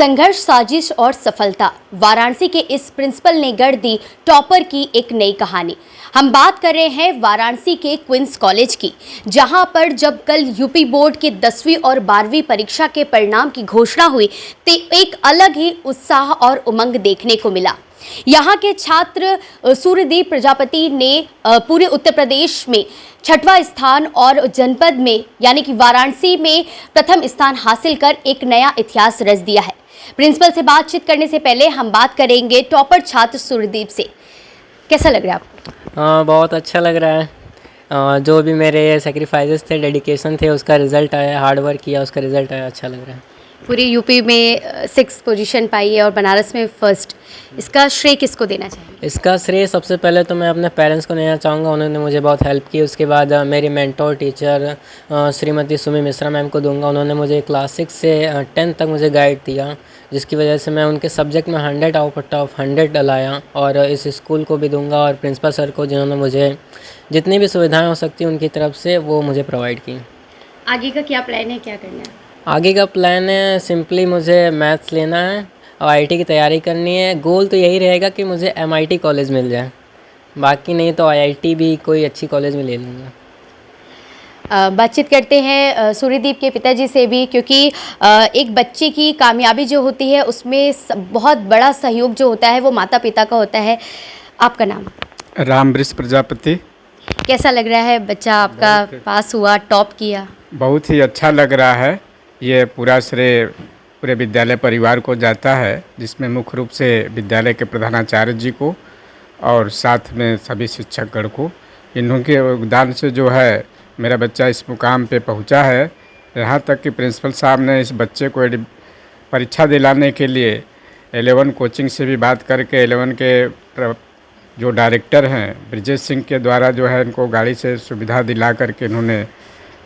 संघर्ष, साजिश और सफलता, वाराणसी के इस प्रिंसिपल ने गढ़ दी टॉपर की एक नई कहानी। हम बात कर रहे हैं वाराणसी के क्वींस कॉलेज की, जहां पर जब कल यूपी बोर्ड के 10वीं और 12वीं परीक्षा के परिणाम की घोषणा हुई तो एक अलग ही उत्साह और उमंग देखने को मिला। यहाँ के छात्र सूर्यदीप प्रजापति ने पूरे उत्तर प्रदेश में 6वां स्थान और जनपद में यानी कि वाराणसी में प्रथम स्थान हासिल कर एक नया इतिहास रच दिया है। प्रिंसिपल से बातचीत करने से पहले हम बात करेंगे टॉपर छात्र सूर्यदीप से। कैसा लग रहा है आपको? बहुत अच्छा लग रहा है। जो भी मेरे सेक्रीफाइसेस थे, डेडिकेशन थे, उसका रिज़ल्ट आया, हार्ड वर्क किया, उसका रिज़ल्ट आया, अच्छा लग रहा है। पूरी यूपी में 6 पोजीशन पाई है और बनारस में फर्स्ट, इसका श्रेय किसको देना चाहिए? इसका श्रेय सबसे पहले तो मैं अपने पेरेंट्स को देना चाहूँगा, उन्होंने मुझे बहुत हेल्प की। उसके बाद मेरी mentor teacher Shrimati Sumi Mishra ma'am को दूंगा, उन्होंने मुझे क्लास 6 से 10 तक मुझे गाइड दिया, जिसकी वजह से मैं उनके सब्जेक्ट में 100 आउट ऑफ 100 लाया। और इस स्कूल को भी दूंगा और प्रिंसिपल सर को, जिन्होंने मुझे जितनी भी सुविधाएँ हो सकती उनकी तरफ से वो मुझे प्रोवाइड की। आगे का क्या प्लान है, क्या करना है? आगे का प्लान है सिंपली मुझे मैथ्स लेना है और आईटी की तैयारी करनी है। गोल तो यही रहेगा कि मुझे एमआईटी कॉलेज मिल जाए, बाकी नहीं तो आईआईटी भी कोई अच्छी कॉलेज में ले लूँगा। बातचीत करते हैं सूर्यदीप के पिताजी से भी, क्योंकि एक बच्चे की कामयाबी जो होती है उसमें बहुत बड़ा सहयोग जो होता है वो माता पिता का होता है। आपका नाम? रामवृष प्रजापति। कैसा लग रहा है, बच्चा आपका पास हुआ, टॉप किया? बहुत ही अच्छा लग रहा है। ये पूरा श्रेय पूरे विद्यालय परिवार को जाता है, जिसमें मुख्य रूप से विद्यालय के प्रधानाचार्य जी को और साथ में सभी शिक्षकगण को। इन्हों के योगदान से जो है मेरा बच्चा इस मुकाम पे पहुंचा है। यहाँ तक कि प्रिंसिपल साहब ने इस बच्चे को परीक्षा दिलाने के लिए 11 कोचिंग से भी बात करके 11 के जो डायरेक्टर हैं ब्रिजेश सिंह के द्वारा जो है इनको गाड़ी से सुविधा दिला करके इन्होंने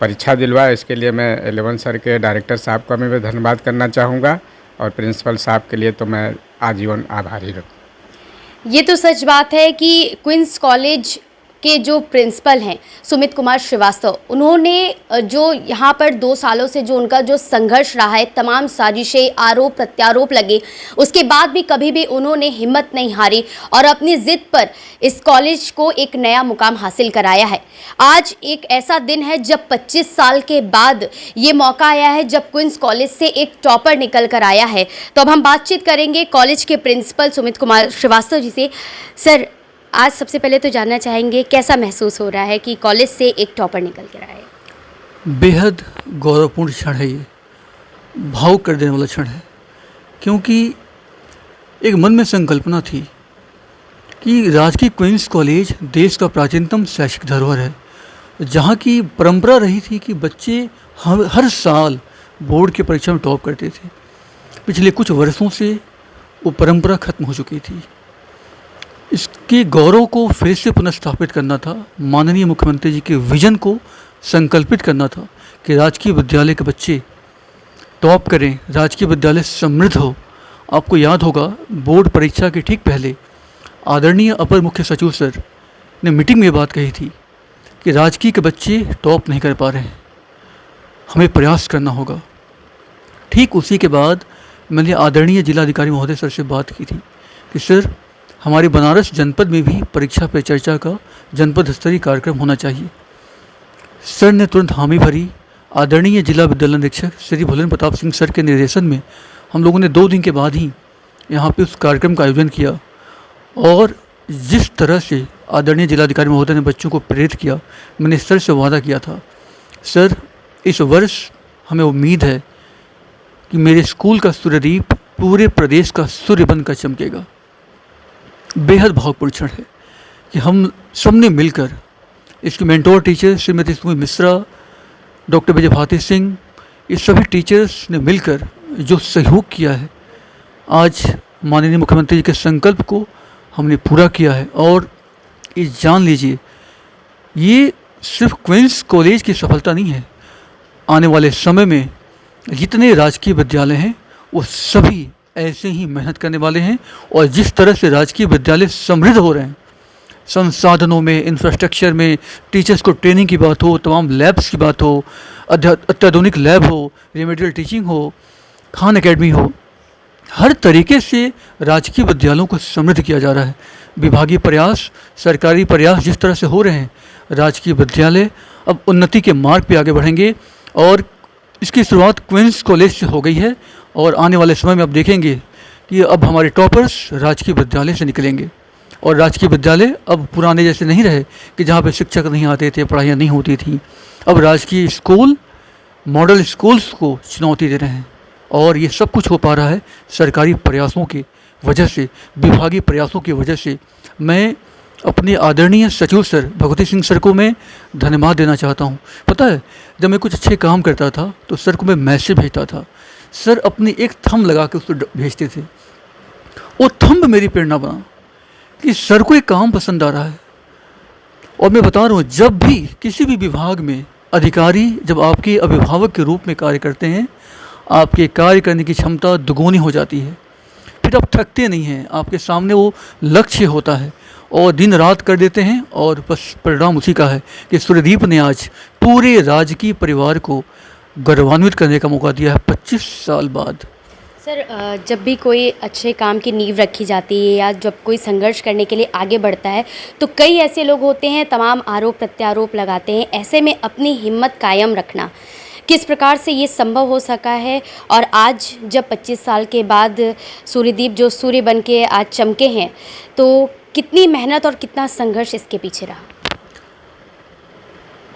परीक्षा दिलवाया। इसके लिए मैं 11 सर के डायरेक्टर साहब का मैं धन्यवाद करना चाहूँगा और प्रिंसिपल साहब के लिए तो मैं आजीवन आभारी रहूँ। ये तो सच बात है कि क्वींस कॉलेज के जो प्रिंसिपल हैं सुमित कुमार श्रीवास्तव, उन्होंने जो यहाँ पर 2 सालों से जो उनका जो संघर्ष रहा है, तमाम साजिशें, आरोप प्रत्यारोप लगे, उसके बाद भी कभी भी उन्होंने हिम्मत नहीं हारी और अपनी जिद पर इस कॉलेज को एक नया मुकाम हासिल कराया है। आज एक ऐसा दिन है जब 25 साल के बाद ये मौका आया है जब क्वींस कॉलेज से एक टॉपर निकल कर आया है। तो अब हम बातचीत करेंगे कॉलेज के प्रिंसिपल सुमित कुमार श्रीवास्तव जी से। सर, आज सबसे पहले तो जानना चाहेंगे कैसा महसूस हो रहा है कि कॉलेज से एक टॉपर निकल कर आए? बेहद गौरवपूर्ण क्षण है, ये भावुक कर देने वाला क्षण है, क्योंकि एक मन में संकल्पना थी कि राजकीय क्वींस कॉलेज देश का प्राचीनतम शैक्षिक धरोहर है, जहाँ की परंपरा रही थी कि बच्चे हर साल बोर्ड की परीक्षा में टॉप करते थे। पिछले कुछ वर्षों से वो परंपरा खत्म हो चुकी थी। इसके गौरव को फिर से पुनर्स्थापित करना था, माननीय मुख्यमंत्री जी के विजन को संकल्पित करना था कि राजकीय विद्यालय के बच्चे टॉप करें, राजकीय विद्यालय समृद्ध हो। आपको याद होगा बोर्ड परीक्षा के ठीक पहले आदरणीय अपर मुख्य सचिव सर ने मीटिंग में बात कही थी कि राजकीय के बच्चे टॉप नहीं कर पा रहे हैं, हमें प्रयास करना होगा। ठीक उसी के बाद मैंने आदरणीय जिलाधिकारी महोदय सर से बात की थी कि सर, हमारे बनारस जनपद में भी परीक्षा पे चर्चा का जनपद स्तरीय कार्यक्रम होना चाहिए। सर ने तुरंत हामी भरी। आदरणीय जिला विद्यालय निरीक्षक श्री भुलन प्रताप सिंह सर के निर्देशन में हम लोगों ने 2 दिन के बाद ही यहाँ पे उस कार्यक्रम का आयोजन किया और जिस तरह से आदरणीय जिलाधिकारी महोदय ने बच्चों को प्रेरित किया, मैंने सर से वादा किया था, सर इस वर्ष हमें उम्मीद है कि मेरे स्कूल का सूर्यदीप पूरे प्रदेश का सूर्य बनकर चमकेगा। बेहद भावपूर्ण क्षण है कि हम सबने मिलकर, इसकी mentor teacher Shrimati Sumi Mishra, doctor Vijay Bharti Singh, ये सभी टीचर्स ने मिलकर जो सहयोग किया है, आज माननीय मुख्यमंत्री जी के संकल्प को हमने पूरा किया है। और ये जान लीजिए, ये सिर्फ क्वींस कॉलेज की सफलता नहीं है, आने वाले समय में जितने राजकीय विद्यालय हैं वो सभी ऐसे ही मेहनत करने वाले हैं। और जिस तरह से राजकीय विद्यालय समृद्ध हो रहे हैं, संसाधनों में, इंफ्रास्ट्रक्चर में, टीचर्स को ट्रेनिंग की बात हो, तमाम लैब्स की बात हो, अत्याधुनिक लैब हो, रेमेडियल टीचिंग हो, खान एकेडमी हो, हर तरीके से राजकीय विद्यालयों को समृद्ध किया जा रहा है। विभागीय प्रयास, सरकारी प्रयास जिस तरह से हो रहे हैं, राजकीय विद्यालय अब उन्नति के मार्ग पे आगे बढ़ेंगे और इसकी शुरुआत क्वींस कॉलेज से हो गई है और आने वाले समय में आप देखेंगे कि अब हमारे टॉपर्स राजकीय विद्यालय से निकलेंगे और राजकीय विद्यालय अब पुराने जैसे नहीं रहे कि जहाँ पे शिक्षक नहीं आते थे, पढ़ाइयाँ नहीं होती थी। अब राजकीय स्कूल मॉडल स्कूल्स को चुनौती दे रहे हैं और ये सब कुछ हो पा रहा है सरकारी प्रयासों की वजह से, विभागीय प्रयासों की वजह से। मैं अपने आदरणीय सचिव सर भगवती सिंह सर को मैं धन्यवाद देना चाहता हूँ। पता है, जब मैं कुछ अच्छे काम करता था तो सर को मैं मैसेज भेजता था, सर अपनी एक थंब लगा के उसको भेजते थे। वो थंब मेरी प्रेरणा बना कि सर को एक काम पसंद आ रहा है। और मैं बता रहा हूँ, जब भी किसी भी विभाग में अधिकारी जब आपके अभिभावक के रूप में कार्य करते हैं, आपके कार्य करने की क्षमता दुगुनी हो जाती है। फिर आप थकते नहीं हैं, आपके सामने वो लक्ष्य होता है और दिन रात कर देते हैं और बस परिणाम उसी का है कि सूर्यदीप ने आज पूरे राजकीय परिवार को गौरवान्वित करने का मौका दिया है 25 साल बाद। सर, जब भी कोई अच्छे काम की नींव रखी जाती है या जब कोई संघर्ष करने के लिए आगे बढ़ता है तो कई ऐसे लोग होते हैं, तमाम आरोप प्रत्यारोप लगाते हैं। ऐसे में अपनी हिम्मत कायम रखना किस प्रकार से ये संभव हो सका है, और आज जब 25 साल के बाद सूर्यदीप जो सूर्य बन के आज चमके हैं, तो कितनी मेहनत और कितना संघर्ष इसके पीछे रहा?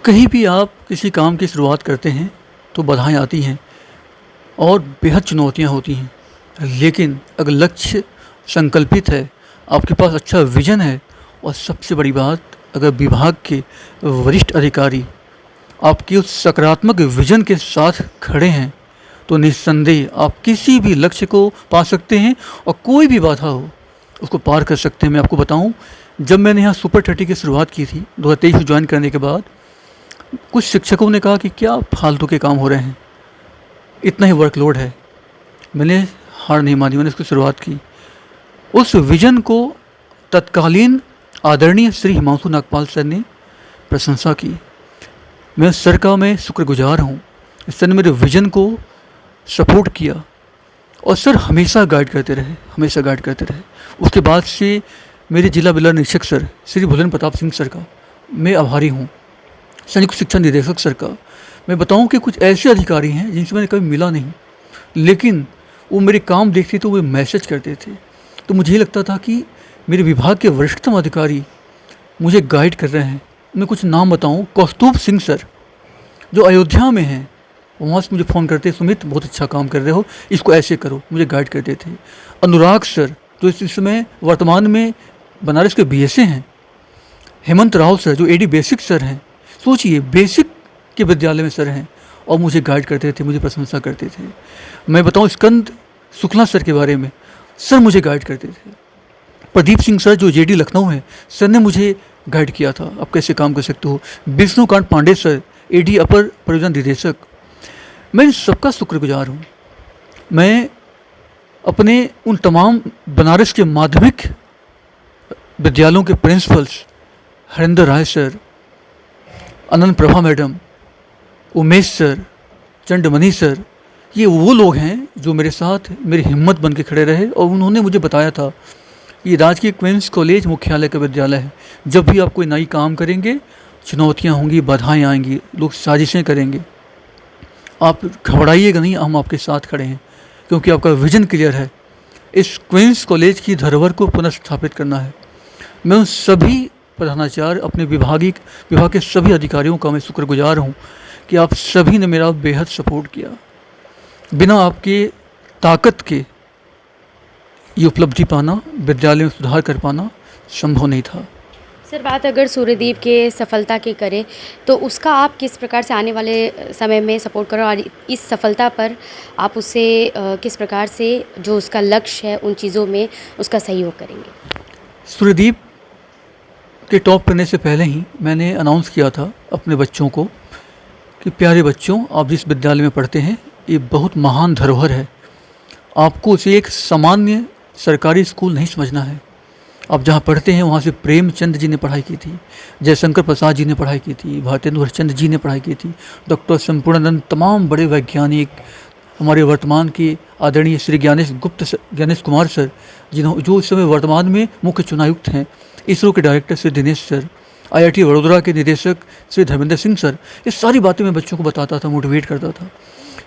कहीं भी आप किसी काम की शुरुआत करते हैं तो बाधाएं आती हैं और बेहद चुनौतियां होती हैं, लेकिन अगर लक्ष्य संकल्पित है, आपके पास अच्छा विजन है और सबसे बड़ी बात, अगर विभाग के वरिष्ठ अधिकारी आपके उस सकारात्मक विजन के साथ खड़े हैं तो निस्संदेह आप किसी भी लक्ष्य को पा सकते हैं और कोई भी बाधा हो उसको पार कर सकते हैं। मैं आपको बताऊं, जब मैंने यहाँ सुपर 30 की शुरुआत की थी 2023 में ज्वाइन करने के बाद, कुछ शिक्षकों ने कहा कि क्या फालतू के काम हो रहे हैं, इतना ही वर्कलोड है। मैंने हार नहीं मानी, मैंने इसकी शुरुआत की। उस विजन को तत्कालीन आदरणीय श्री हिमांशु नागपाल सर ने प्रशंसा की। मैं सर का मैं शुक्रगुजार हूँ, सर ने मेरे विजन को सपोर्ट किया और सर हमेशा गाइड करते रहे, हमेशा गाइड करते रहे। उसके बाद से मेरे जिला बिला निरीक्षक सर श्री भुलन प्रताप सिंह सर का मैं आभारी हूँ, संयुक्त शिक्षा निदेशक सर का। मैं बताऊं कि कुछ ऐसे अधिकारी हैं जिनसे मैंने कभी मिला नहीं, लेकिन वो मेरे काम देखते तो वे मैसेज करते थे, तो मुझे ये लगता था कि मेरे विभाग के वरिष्ठतम अधिकारी मुझे गाइड कर रहे हैं। मैं कुछ नाम बताऊं, कौस्तुभ सिंह सर जो अयोध्या में हैं, वहाँ से मुझे फ़ोन करते, सुमित बहुत अच्छा काम कर रहे हो, इसको ऐसे करो, मुझे गाइड करते थे। अनुराग सर जो इस समय वर्तमान में बनारस के BSA हैं। हेमंत राव सर जो AD बेसिक सर हैं, सोचिए बेसिक के विद्यालय में सर हैं और मुझे गाइड करते थे, मुझे प्रशंसा करते थे। मैं बताऊं स्कंद शुक्ला सर के बारे में, सर मुझे गाइड करते थे। प्रदीप सिंह सर जो JD लखनऊ हैं, सर ने मुझे गाइड किया था, आप कैसे काम कर सकते हो। विष्णुकांत पांडे सर AD अपर परियोजना निदेशक, मैं इन सबका शुक्रगुजार हूँ। मैं अपने उन तमाम बनारस के माध्यमिक विद्यालयों के principals Harinder Rai sir, Anant Prabha madam, Umesh sir, Chandmani sir, ये वो लोग हैं जो मेरे साथ मेरी हिम्मत बन के खड़े रहे और उन्होंने मुझे बताया था कि राजकीय क्वींस कॉलेज मुख्यालय का विद्यालय है। जब भी आप कोई नई काम करेंगे, चुनौतियाँ होंगी, बाधाएं आएंगी, लोग साजिशें करेंगे, आप घबराइएगा नहीं, हम आपके साथ खड़े हैं क्योंकि आपका विजन क्लियर है। इस क्वींस कॉलेज की धरोहर को पुनर्स्थापित करना है। मैं उन सभी प्रधानाचार्य, अपने विभाग के सभी अधिकारियों का मैं शुक्रगुजार हूँ कि आप सभी ने मेरा बेहद सपोर्ट किया। बिना आपके ताकत के ये उपलब्धि पाना, विद्यालय में सुधार कर पाना संभव नहीं था। सर, बात अगर सूर्यदीप के सफलता की करें तो उसका आप किस प्रकार से आने वाले समय में सपोर्ट करो और इस सफलता पर आप उसे किस प्रकार से जो उसका लक्ष्य है उन चीज़ों में उसका सहयोग करेंगे? सूर्यदीप के टॉप करने से पहले ही मैंने अनाउंस किया था अपने बच्चों को कि प्यारे बच्चों, आप जिस विद्यालय में पढ़ते हैं ये बहुत महान धरोहर है। आपको उसे एक सामान्य सरकारी स्कूल नहीं समझना है। आप जहाँ पढ़ते हैं वहाँ से प्रेमचंद जी ने पढ़ाई की थी, जयशंकर प्रसाद जी ने पढ़ाई की थी, भारतेंदु हरिश्चंद्र जी ने पढ़ाई की थी, डॉक्टर संपूर्णानंद, तमाम बड़े वैज्ञानिक, हमारे वर्तमान के आदरणीय श्री ज्ञानेश कुमार सर, जो इस समय वर्तमान में मुख्य चुनायुक्त हैं, इसरो के director Shri Dinesh sir, IIT Vadodara के निदेशक श्री धर्मेंद्र सिंह सर, ये सारी बातें मैं बच्चों को बताता था, मोटिवेट करता था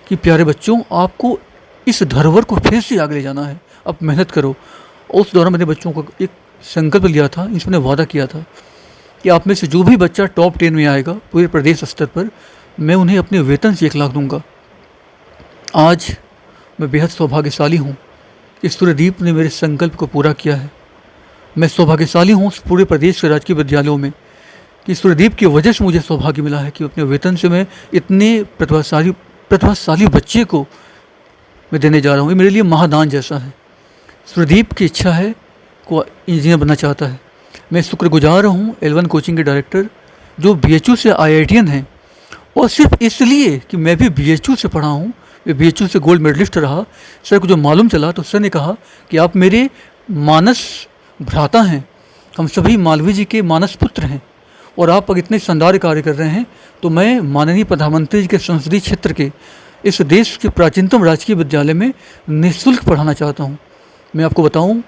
कि प्यारे बच्चों, आपको इस धरोहर को फिर से आगे ले जाना है, अब मेहनत करो। उस दौरान मैंने बच्चों को एक संकल्प लिया था, इसमें वादा किया था कि आप में से जो भी बच्चा टॉप 10 में आएगा पूरे प्रदेश स्तर पर, मैं उन्हें अपने वेतन से 1 लाख दूंगा। आज मैं बेहद सौभाग्यशाली हूँ कि सूर्यदीप ने मेरे संकल्प को पूरा किया है। मैं सौभाग्यशाली हूँ पूरे प्रदेश के राजकीय विद्यालयों में कि सूर्यदीप की वजह से मुझे सौभाग्य मिला है कि अपने वेतन से मैं इतने प्रतिभाशाली बच्चे को मैं देने जा रहा हूँ। ये मेरे लिए महादान जैसा है। सूर्यदीप की इच्छा है, को इंजीनियर बनना चाहता है। मैं शुक्रगुजार हूँ L1 कोचिंग के डायरेक्टर, जो BHU से IITian हैं, और सिर्फ इसलिए कि मैं भी BHU से पढ़ा हूँ, मैं BHU से गोल्ड मेडलिस्ट रहा। सर को जो मालूम चला तो सर ने कहा कि आप मेरे मानस भ्राता हैं, हम सभी मालवीय जी के मानस पुत्र हैं, और आप अगर इतने शानदार कार्य कर रहे हैं तो मैं माननीय प्रधानमंत्री जी के संसदीय क्षेत्र के इस देश के प्राचीनतम राजकीय विद्यालय में निःशुल्क पढ़ाना चाहता हूँ। मैं आपको बताऊँ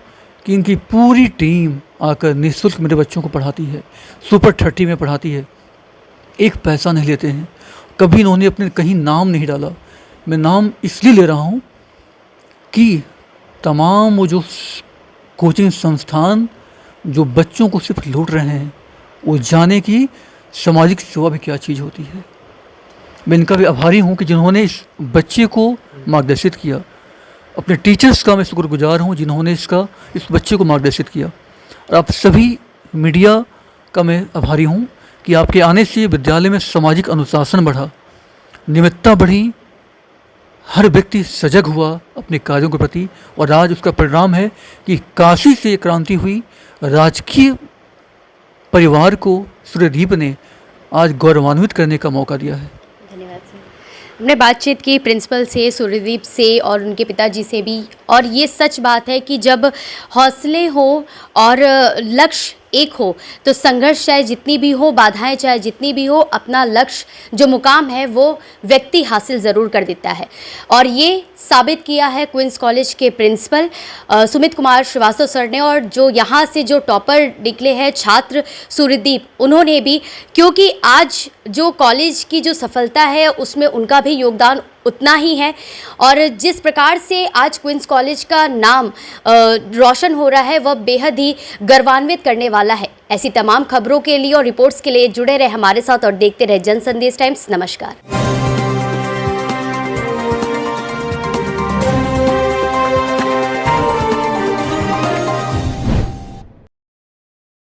कि इनकी पूरी टीम आकर निःशुल्क मेरे बच्चों को पढ़ाती है, सुपर 30 में पढ़ाती है, एक पैसा नहीं लेते हैं। कभी इन्होंने अपने कहीं नाम नहीं डाला। मैं नाम इसलिए ले रहा हूँ कि तमाम वो जो कोचिंग संस्थान जो बच्चों को सिर्फ लूट रहे हैं, वो जाने की सामाजिक सेवा भी क्या चीज़ होती है। मैं इनका भी आभारी हूँ कि जिन्होंने इस बच्चे को मार्गदर्शित किया। अपने टीचर्स का मैं शुक्रगुजार हूँ जिन्होंने इस बच्चे को मार्गदर्शित किया, और आप सभी मीडिया का मैं आभारी हूँ कि आपके आने से विद्यालय में सामाजिक अनुशासन बढ़ा, नियमितता बढ़ी, हर व्यक्ति सजग हुआ अपने कार्यों के प्रति, और आज उसका परिणाम है कि काशी से क्रांति हुई। राजकीय परिवार को सूर्यदीप ने आज गौरवान्वित करने का मौका दिया है। धन्यवाद सर। हमने बातचीत की प्रिंसिपल से, सूर्यदीप से और उनके पिताजी से भी, और ये सच बात है कि जब हौसले हो और लक्ष्य एक हो तो संघर्ष चाहे जितनी भी हो, बाधाएं चाहे जितनी भी हो, अपना लक्ष्य जो मुकाम है वो व्यक्ति हासिल ज़रूर कर देता है। और ये साबित किया है क्वींस कॉलेज के प्रिंसिपल सुमित कुमार श्रीवास्तव सर ने, और जो यहाँ से जो टॉपर निकले हैं छात्र सूर्यदीप, उन्होंने भी, क्योंकि आज जो कॉलेज की जो सफलता है उसमें उनका भी योगदान उतना ही है। और जिस प्रकार से आज क्वींस कॉलेज का नाम रोशन हो रहा है वह बेहद ही गर्वान्वित करने वाला है। ऐसी तमाम खबरों के लिए और रिपोर्ट्स के लिए जुड़े रहे हमारे साथ और देखते रहे जन संदेश टाइम्स। नमस्कार।